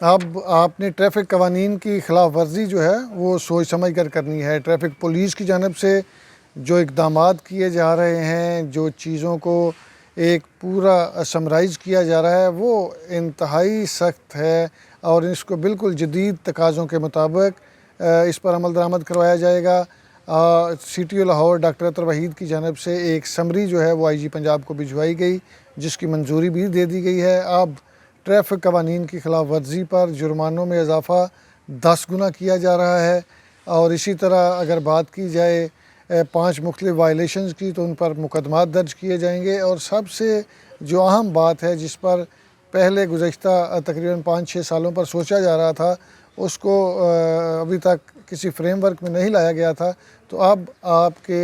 اب آپ نے ٹریفک قوانین کی خلاف ورزی جو ہے وہ سوچ سمجھ کر کرنی ہے۔ ٹریفک پولیس کی جانب سے جو اقدامات کیے جا رہے ہیں، جو چیزوں کو ایک پورا سمرائز کیا جا رہا ہے، وہ انتہائی سخت ہے اور اس کو بالکل جدید تقاضوں کے مطابق اس پر عمل درآمد کروایا جائے گا۔ C T O Lahore doctor Athar Waheed کی جانب سے ایک سمری جو ہے وہ آئی جی پنجاب کو بھجوائی گئی، جس کی منظوری بھی دے دی گئی ہے۔ اب ٹریفک قوانین کی خلاف ورزی پر جرمانوں میں اضافہ 10 گنا کیا جا رہا ہے، اور اسی طرح اگر بات کی جائے 5 مختلف وائلیشنز کی تو ان پر مقدمات درج کیے جائیں گے۔ اور سب سے جو اہم بات ہے جس پر پہلے گزشتہ تقریباً 5-6 سالوں پر سوچا جا رہا تھا، اس کو ابھی تک کسی فریم ورک میں نہیں لایا گیا تھا، تو اب آپ کے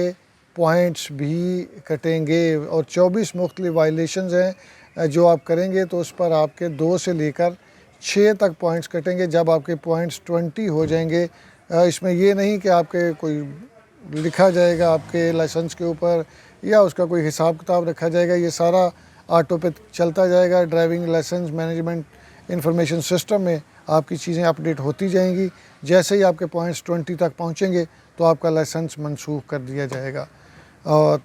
پوائنٹس بھی کٹیں گے اور 24 مختلف وائلیشنز ہیں جو آپ کریں گے تو اس پر آپ کے 2 سے لے کر 6 تک پوائنٹس کٹیں گے جب آپ کے پوائنٹس 20 ہو جائیں گے۔ اس میں یہ نہیں کہ آپ کے کوئی لکھا جائے گا آپ کے لائسنس کے اوپر یا اس کا کوئی حساب کتاب رکھا جائے گا، یہ سارا آٹو پہ چلتا جائے گا۔ Driving licence management information system میں آپ کی چیزیں اپڈیٹ ہوتی جائیں گی۔ جیسے ہی آپ کے پوائنٹس 20 تک پہنچیں گے تو آپ کا لائسنس منسوخ کر دیا جائے گا۔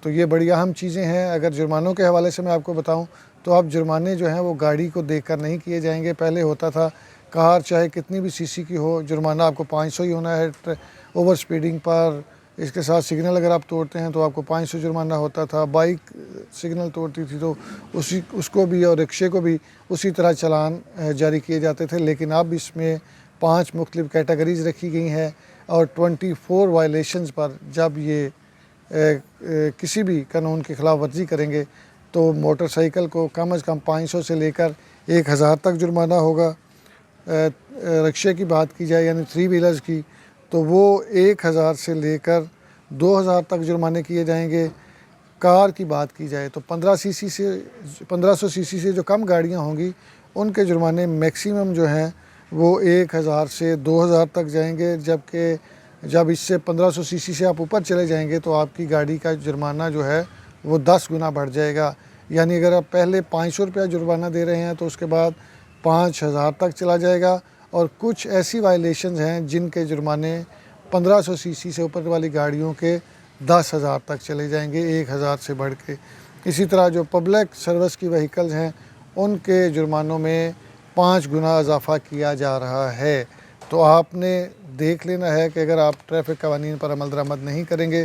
تو یہ بڑی اہم چیزیں ہیں۔ اگر جرمانوں کے حوالے سے میں آپ کو بتاؤں تو اب جرمانے جو ہیں وہ گاڑی کو دیکھ کر نہیں کیے جائیں گے۔ پہلے ہوتا تھا کار چاہے کتنی بھی CC کی ہو، جرمانہ آپ کو 500 ہی ہونا ہے اوور سپیڈنگ پر۔ اس کے ساتھ سگنل اگر آپ توڑتے ہیں تو آپ کو 500 جرمانہ ہوتا تھا۔ بائک سگنل توڑتی تھی تو اس کو بھی اور رکشے کو بھی اسی طرح چلان جاری کیے جاتے تھے، لیکن اب اس میں 5 مختلف کیٹیگریز رکھی گئی ہیں اور 24 وائلیشنز پر جب یہ کسی بھی قانون کی خلاف ورزی کریں گے تو موٹر سائیکل کو کم از کم 500 سے لے کر 1000 تک جرمانہ ہوگا۔ رکشے کی بات کی جائے یعنی 3 ویلرز کی تو وہ 1000 سے لے کر 2000 تک جرمانے کیے جائیں گے۔ کار کی بات کی جائے تو 1500 سی سی سے جو کم گاڑیاں ہوں گی ان کے جرمانے میکسیمم جو ہیں وہ 1000 سے 2000 تک جائیں گے، جبکہ جب اس سے 1500 سی سی سے آپ اوپر چلے جائیں گے تو آپ کی گاڑی کا جرمانہ جو ہے وہ 10 گنا بڑھ جائے گا۔ یعنی اگر آپ پہلے 500 روپیہ جرمانہ دے رہے ہیں تو اس کے بعد 5000 تک چلا جائے گا۔ اور کچھ ایسی وائلیشنز ہیں جن کے جرمانے 1500 سی سی سے اوپر والی گاڑیوں کے 10,000 تک چلے جائیں گے، 1000 سے بڑھ کے۔ اسی طرح جو پبلک سروس کی وہیکلز ہیں ان کے جرمانوں میں 5 گنا اضافہ کیا جا رہا ہے۔ تو آپ نے دیکھ لینا ہے کہ اگر آپ ٹریفک قوانین پر عمل درآمد نہیں کریں گے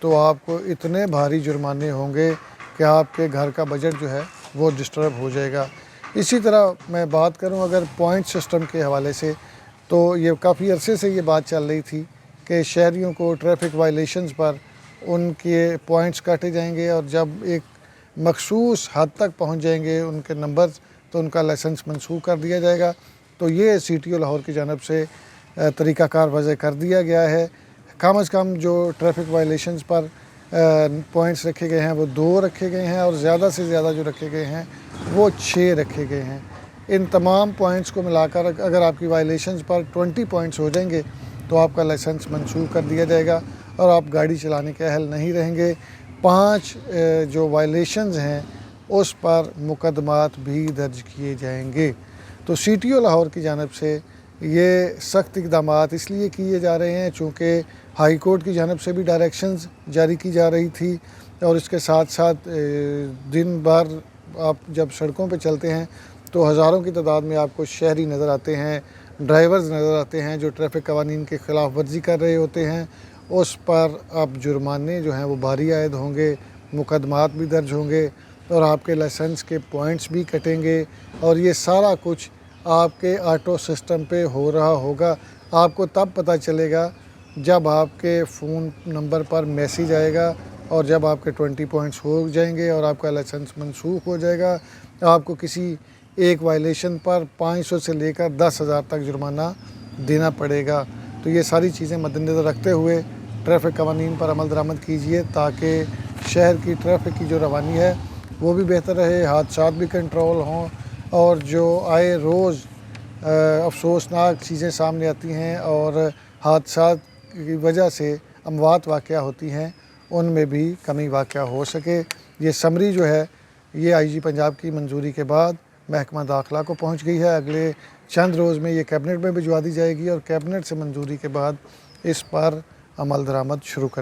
تو آپ کو اتنے بھاری جرمانے ہوں گے کہ آپ کے گھر کا بجٹ جو ہے وہ ڈسٹرب ہو جائے گا۔ اسی طرح میں بات کروں اگر پوائنٹ سسٹم کے حوالے سے تو یہ کافی عرصے سے یہ بات چل رہی تھی کہ شہریوں کو ٹریفک وائلیشنز پر ان کے پوائنٹس کاٹے جائیں گے اور جب ایک مخصوص حد تک پہنچ جائیں گے ان کے نمبرز تو ان کا لائسنس منسوخ کر دیا جائے گا۔ تو یہ سی ٹی او لاہور کی جانب سے طریقہ کار وضع کر دیا گیا ہے۔ کم از کم جو ٹریفک وائلیشنز پر پوائنٹس رکھے گئے ہیں وہ 2 رکھے گئے ہیں اور زیادہ سے زیادہ جو رکھے گئے ہیں وہ 6 رکھے گئے ہیں۔ ان تمام پوائنٹس کو ملا کر اگر آپ کی وائلیشنز پر 20 پوائنٹس ہو جائیں گے تو آپ کا لائسنس منسوخ کر دیا جائے گا اور آپ گاڑی چلانے کے اہل نہیں رہیں گے۔ 5 جو وائلیشنز ہیں اس پر مقدمات بھی درج کیے جائیں گے۔ تو سی ٹی او لاہور کی جانب سے یہ سخت اقدامات اس لیے کیے جا رہے ہیں چونکہ ہائی کورٹ کی جانب سے بھی ڈائریکشنز جاری کی جا رہی تھی، اور اس کے ساتھ ساتھ دن بھر آپ جب سڑکوں پہ چلتے ہیں تو ہزاروں کی تعداد میں آپ کو شہری نظر آتے ہیں، ڈرائیورز نظر آتے ہیں جو ٹریفک قوانین کی خلاف ورزی کر رہے ہوتے ہیں۔ اس پر اب جرمانے جو ہیں وہ بھاری عائد ہوں گے، مقدمات بھی درج ہوں گے اور آپ کے لائسنس کے پوائنٹس بھی کٹیں گے، اور یہ سارا کچھ آپ کے آٹو سسٹم پہ ہو رہا ہوگا۔ آپ کو تب پتہ چلے گا جب آپ کے فون نمبر پر میسیج آئے گا اور جب آپ کے 20 پوائنٹس ہو جائیں گے اور آپ کا لائسنس منسوخ ہو جائے گا۔ آپ کو کسی ایک وائلیشن پر 500 سے لے کر 10,000 تک جرمانہ دینا پڑے گا۔ تو یہ ساری چیزیں مد نظر رکھتے ہوئے ٹریفک قوانین پر عمل درآمد کیجیے تاکہ شہر کی ٹریفک کی جو روانی ہے وہ بھی بہتر رہے، حادثات بھی کنٹرول ہوں، اور جو آئے روز افسوسناک چیزیں سامنے آتی ہیں اور حادثات کی وجہ سے اموات واقع ہوتی ہیں ان میں بھی کمی واقع ہو سکے۔ یہ سمری جو ہے یہ آئی جی پنجاب کی منظوری کے بعد محکمہ داخلہ کو پہنچ گئی ہے۔ اگلے چند روز میں یہ کیبنٹ میں بھجوا دی جائے گی اور کیبنٹ سے منظوری کے بعد اس پر عمل درآمد شروع کر